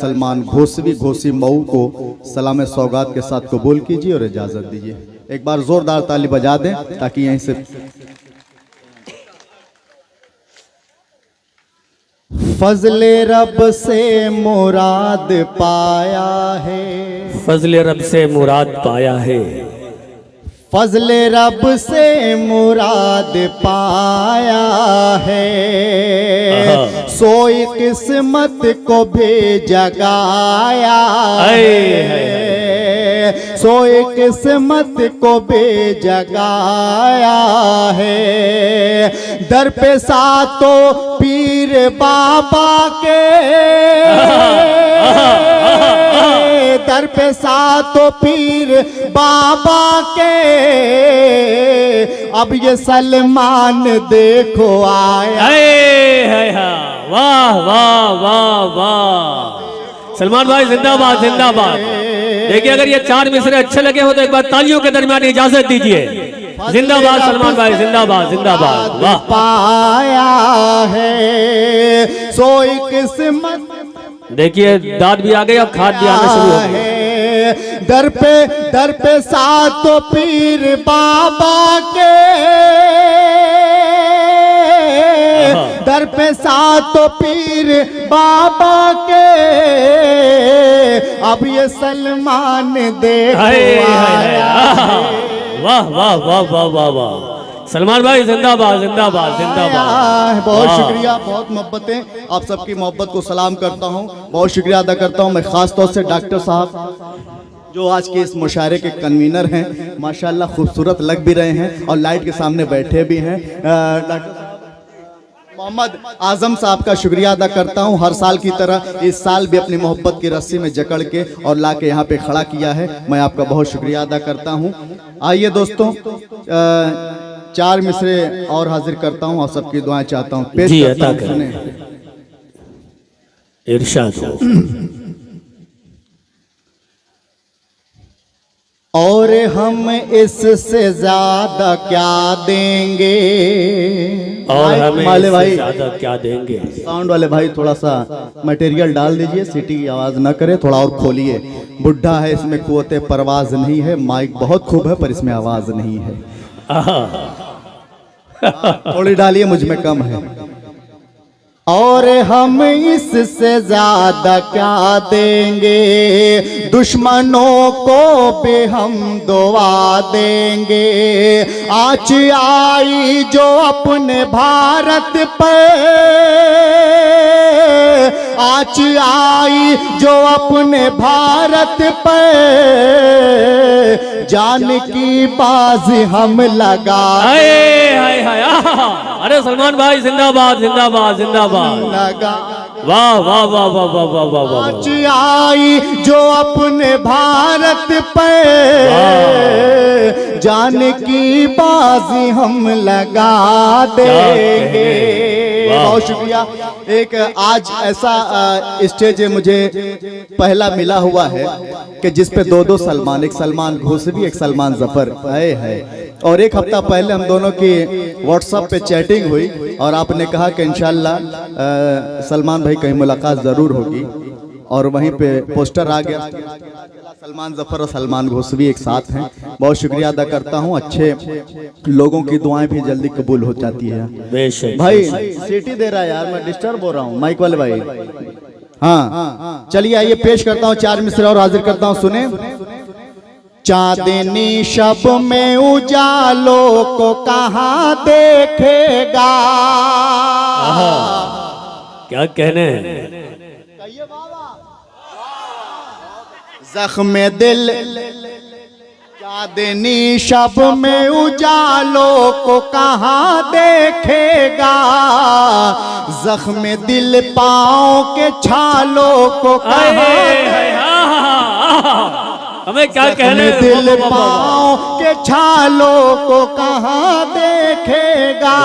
सलमान घोसवी घोसी मऊ को सलाम सौगात के साथ कबूल कीजिए और इजाज़त दीजिए। एक बार जोरदार ताली बजा दें ताकि यहीं से फजले रब से मुराद पाया है, फजले रब से मुराद पाया है, फजले रब से मुराद पाया है, सोई किस्मत को भी जगाया है, सोई किस्मत को भी जगाया है। दर पे सातों पीर बाबा के, दर पे सातों पीर बाबा के, अब ये सलमान देखो आया। वाह वाह वाह वाह, सलमान भाई जिंदाबाद जिंदाबाद। देखिए अगर ये चार मिसरे अच्छे लगे हो तो एक बार तालियों के दरमियान इजाजत दीजिए। जिंदाबाद सलमान भाई जिंदाबाद जिंदाबाद। वाह पाया है सोई किस्मत। देखिए दाद भी आ गई, अब खाद भी आना शुरू हो गई। दर पे सातों पीर बाबा के, दर पे सातों पीर बाबा के, अब ये सलमान देखो आया। वाह वाह वाह वाह वाह वाह, सलमान भाई जिंदाबाद जिंदाबाद जिंदाबाद। बहुत शुक्रिया, बहुत मोहब्बतें, आप सबकी मोहब्बत को सलाम करता हूँ, बहुत शुक्रिया अदा करता हूँ। मैं खास तौर से डॉक्टर साहब जो आज के इस मुशायरे के कन्वीनर हैं, माशाल्लाह खूबसूरत लग भी रहे हैं और लाइट के सामने बैठे भी हैं। डॉक्टर मोहम्मद आजम साहब का शुक्रिया अदा करता हूं। हर साल की तरह इस साल भी अपनी मोहब्बत की रस्सी में जकड़ के और ला के यहाँ पे खड़ा किया है, मैं आपका बहुत शुक्रिया अदा करता हूं। आइए दोस्तों, चार मिसरे और हाजिर करता हूं और सबकी दुआएं चाहता हूं। पेश करता हूं, सुने। इरशाद। और हम इससे ज्यादा क्या देंगे, और हमें इससे भाई ज्यादा क्या देंगे। साउंड वाले भाई थोड़ा सा मटेरियल डाल दीजिए, सीटी की आवाज ना करे, थोड़ा और खोलिए। बुढ़ा है इसमें कुव्वते परवाज नहीं है, माइक बहुत खूब है पर इसमें आवाज नहीं है। थोड़ी डालिए, मुझ में कम है। और हम इससे ज्यादा क्या देंगे, दुश्मनों को भी हम दुआ देंगे। आँच आई जो अपने भारत पर, आँच आई जो अपने भारत पर, जान की बाजी हम लगा। अरे सलमान भाई जिंदाबाद जिंदाबाद जिंदाबाद। वाह वाह वाह वाह वाह वाह वाह वाह। आँच आई जो अपने भारत पे, जान की बाजी हम लगा देंगे। बहुत शुक्रिया। एक आज ऐसा स्टेज मुझे पहला मिला हुआ है कि जिस पे दो सलमान, एक सलमान घोसवी एक सलमान जफर है। और एक हफ्ता पहले हम दोनों की व्हाट्सएप पे चैटिंग हुई और आपने कहा कि इंशाल्लाह सलमान भाई कहीं मुलाकात जरूर होगी, और वहीं पे पोस्टर आ गया। सलमान जफर और सलमान घोसवी एक साथ हैं। बहुत शुक्रिया अदा करता हूं। अच्छे लोगों की दुआएं भी जल्दी कबूल हो जाती है। भाई सीटी दे रहा है यार, मैं डिस्टर्ब हो रहा हूं माइक वाले भाई। हाँ चलिए आइए पेश करता हूं, चार मिसरे और हाजिर करता हूं, सुने। चांदनी शब में उजालों को कहाँ देखेगा, क्या कहने हैं। जख्म दिल, चांदनी शब में उजालों को कहाँ देखेगा, जख्म दिल पाँव के छालों को हमें क्या कहने। दिल पाँव के छालों को कहाँ देखेगा,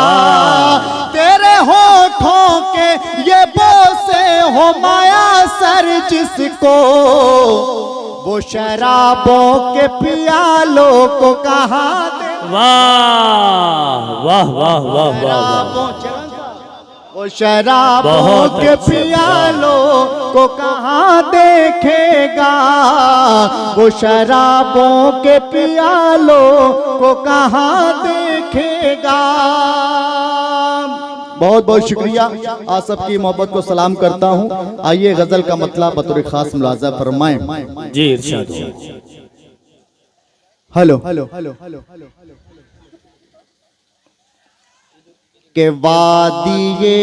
तेरे होठों के ये बोसे हो माया सर जिसको, वो शराबों के पियालों को कहाँ दे। वाह वाह वाह वाह वाह वाह। वो शराबों बहुत के अच्छे, पियालों को कहाँ देखेगा, वो शराबों के पियालों को कहाँ देखेगा। बहुत बहुत शुक्रिया, आप सबकी मोहब्बत को सलाम करता हूँ। आइए गजल का मतलब बतौर खास मुलाजा फरमाएं। जी इरशाद। हेलो हेलो हेलो के वादिये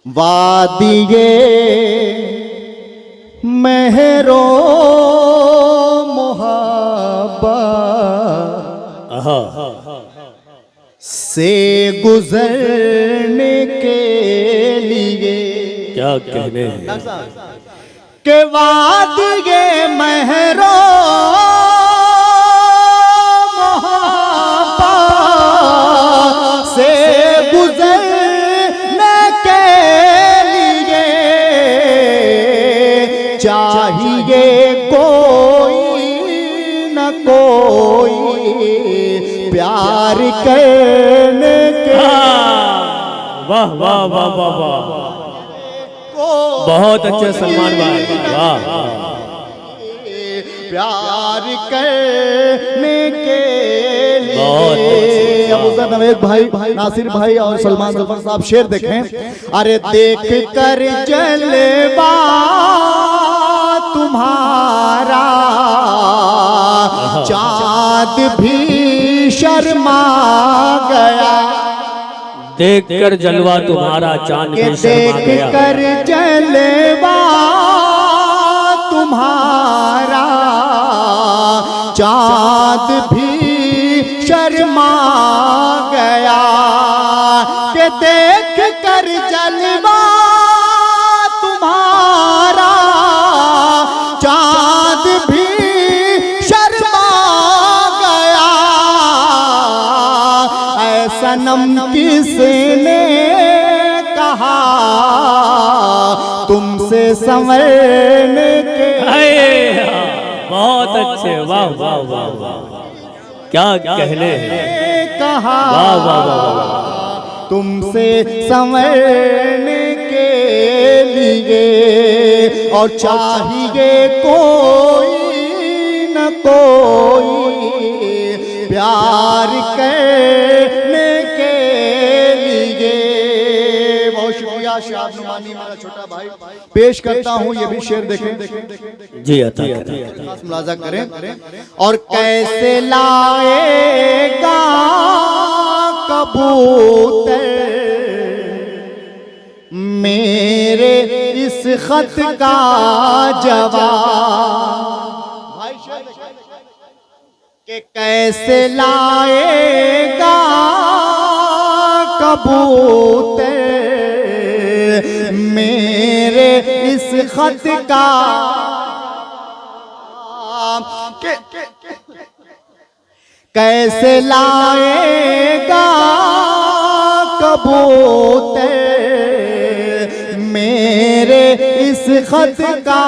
वादिये महरो मोहब्बत आहा, से गुजरने के लिए क्या कहने हैं। के वादिये महरो मोहब्बत से गुजरने के लिए चाहिए कोई न कोई प्यार करने के। वाह वाह वाह वाह वाह, बहुत अच्छे सलमान भाई, वाह। प्यार करने के बहुत लिए। अच्छे। अबू ज़र नवेद भाई, नासिर भाई और सलमान जफर साहब शेर देखें। अरे देख कर जलवा तुम्हारा चाँद भी शर्मा गया, देख कर जलवा तुम्हारा चांद के भी शर्मा देख गया। कर जलवा तुम्हारा चाँद भी शर्मा गया, के देख कर जलवा तुम्हारा चाँद भी शर्मा गया। ऐ सनम किसने कहा तुमसे संवरने के। बहुत अच्छे, वाह वाह वाह वाह, क्या कहने हैं। कहा वाह वाह वाह वाह, तुमसे संवरने के लिए, और चाहिए कोई न कोई प्यार करने के लिए। बहुत शुक्रिया शाह नुमानी, मेरा छोटा भाई। पेश करता हूँ, ये भी शेर देखें, जी अता करें। खास मुलाजा करें। और कैसे लाएगा कबूतर मेरे इस खत का जवाब, कि कैसे लाएगा कबूतर मेरे इस खत का, कैसे लाएगा कबूतर मेरे इस खत का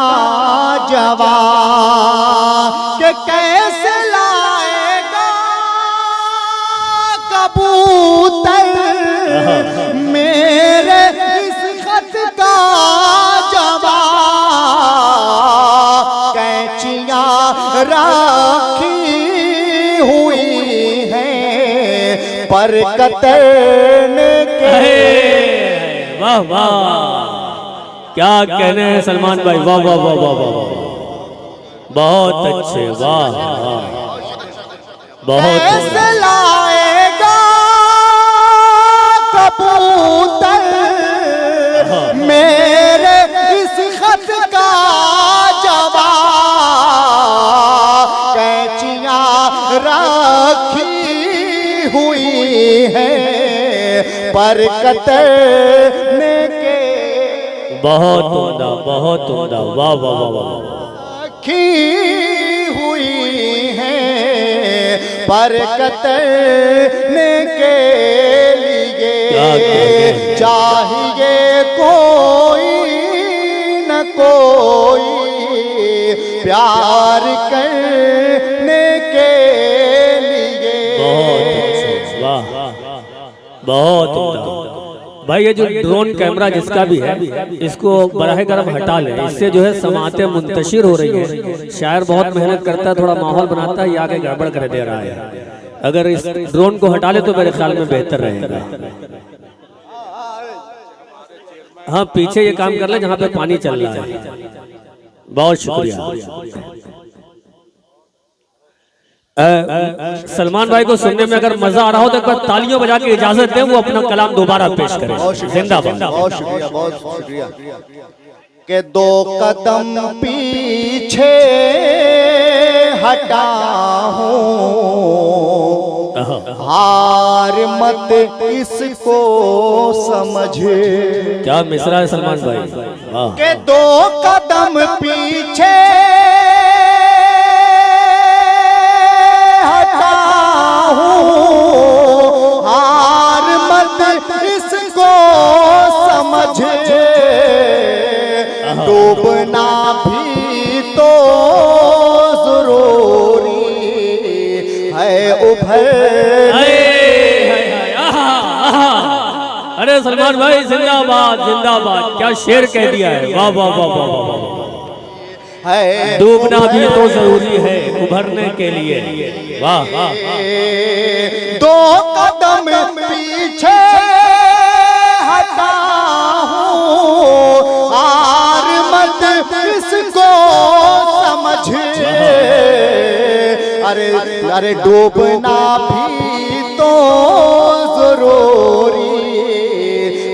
जवाब, कि कैसे लाएगा कबूतर मेरे इस खत का जवाब। कैंचियाँ राखी हुई हैं पर कतरने के। वाह वाह, क्या कहने हैं सलमान भाई, वाह वाह वाह वाह वाह, बहुत अच्छे, वाह वाह, बहुत कैसे लाएगा कबूतर मेरे इस खत का जवाब। कैंचियाँ रखी हुई है पर कतरने के। बहुत उम्दा, बहुत उम्दा, वाह वाह वाह वाह, रखी हुई है पर कतरने के लिए। चाहिए कोई न कोई प्यार करने के लिए। बहुत उम्दा। भाई ये जो ड्रोन कैमरा जिसका भी है इसको बराह करम हटा ले, इससे जो है समातें मुंतशिर हो रही है। शायर बहुत मेहनत करता है, थोड़ा माहौल बनाता है, ये आगे गड़बड़ कर दे रहा है। अगर इस ड्रोन को हटा ले तो मेरे ख्याल में बेहतर रहेगा। हाँ पीछे ये काम कर ले जहाँ पे पानी चल रहा है। बहुत शुक्रिया। सलमान भाई को सुनने में अगर मजा आ रहा हो तो एक बार तालियों बजा के इजाजत दें, वो अपना कलाम दोबारा पेश करें। जिंदाबाद। बहुत शुक्रिया, बहुत शुक्रिया। के दो कदम पीछे हटा हूँ, हार मत इसको समझे। क्या मिसरा है सलमान भाई, वाह। के दो कदम पीछे हटा हूँ, हार मत इसको समझे। डूबना भी तो जरूरी है उभर। अरे सलमान भाई जिंदाबाद जिंदाबाद, क्या शेर कह दिया है, वाह वाह वाह वाह वाह। है डूबना भी तो जरूरी है उभरने के लिए, वाह वाह। दो कदम पीछे हटा हूँ, हार मत इसको समझे। अरे डूबना भी तो जरूरी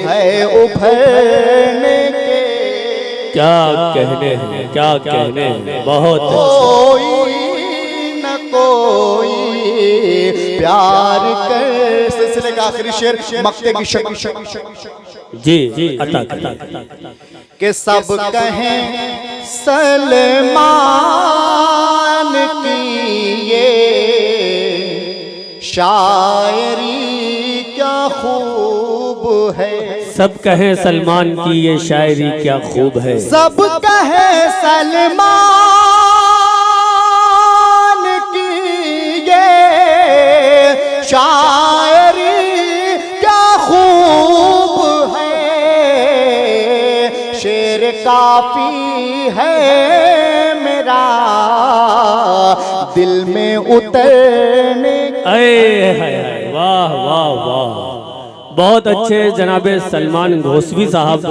है उभरने के। क्या कहने हैं, क्या कहने हैं, बहुत कोई न कोई प्यार कर। सिलसिले का आखिरी शेर मक्ते की शक्ल जी जी अता कर। के सब कहें सलमान की ये शायरी क्या खूब है। सब कहें सलमान की ये शायरी क्या खूब है। सब कहें सलमान की ये शायरी क्या खूब है। शेर काफी है मेरा दिल में उतरने। वाह वाह वाह, बहुत अच्छे जनाबे सलमान घोसवी साहब।